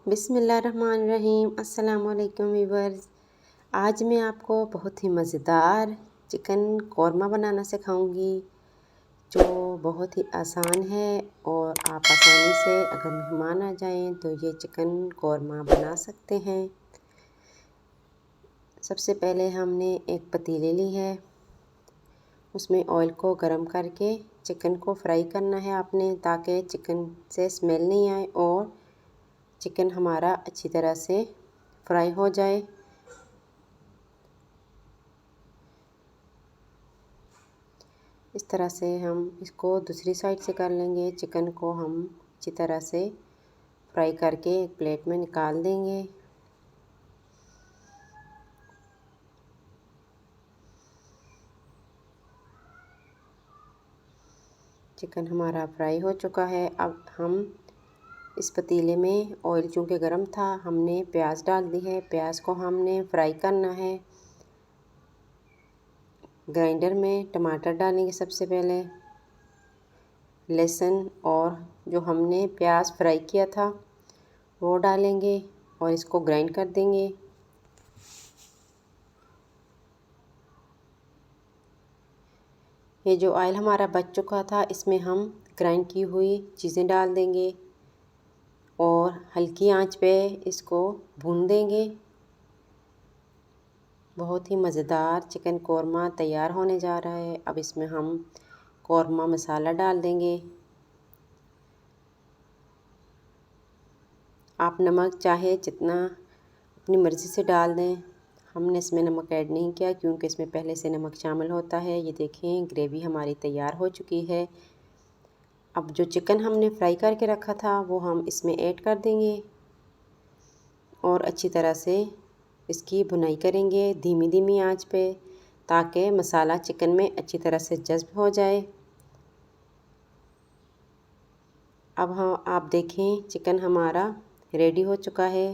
बिस्मिल्लाहिर्रहमानिर्रहीम। अस्सलाम वालेकुम व्यूअर्स। आज मैं आपको बहुत ही मज़ेदार चिकन कौरमा बनाना सिखाऊंगी जो बहुत ही आसान है और आप आसानी से अगर मेहमान आ जाएं तो ये चिकन कौरमा बना सकते हैं। सबसे पहले हमने एक पतीली ली है, उसमें ऑयल को गरम करके चिकन को फ्राई करना है आपने, ताकि चिकन से स्मेल नहीं आए और चिकन हमारा अच्छी तरह से फ्राई हो जाए। इस तरह से हम इसको दूसरी साइड से कर लेंगे। चिकन को हम अच्छी तरह से फ्राई करके एक प्लेट में निकाल देंगे। चिकन हमारा फ्राई हो चुका है। अब हम इस पतीले में ऑयल चूँकि गर्म था, हमने प्याज डाल दी है। प्याज को हमने फ्राई करना है। ग्राइंडर में टमाटर डालेंगे सबसे पहले, लहसुन और जो हमने प्याज फ्राई किया था वो डालेंगे और इसको ग्राइंड कर देंगे। ये जो ऑयल हमारा बच चुका था, इसमें हम ग्राइंड की हुई चीज़ें डाल देंगे और हल्की आंच पे इसको भून देंगे। बहुत ही मज़ेदार चिकन कौरमा तैयार होने जा रहा है। अब इसमें हम कौरमा मसाला डाल देंगे। आप नमक चाहे जितना अपनी मर्ज़ी से डाल दें। हमने इसमें नमक ऐड नहीं किया क्योंकि इसमें पहले से नमक शामिल होता है। ये देखें, ग्रेवी हमारी तैयार हो चुकी है। अब जो चिकन हमने फ्राई करके रखा था वो हम इसमें ऐड कर देंगे और अच्छी तरह से इसकी भुनाई करेंगे धीमी धीमी आंच पे, ताकि मसाला चिकन में अच्छी तरह से जज़्ब हो जाए। अब हाँ, आप देखें चिकन हमारा रेडी हो चुका है।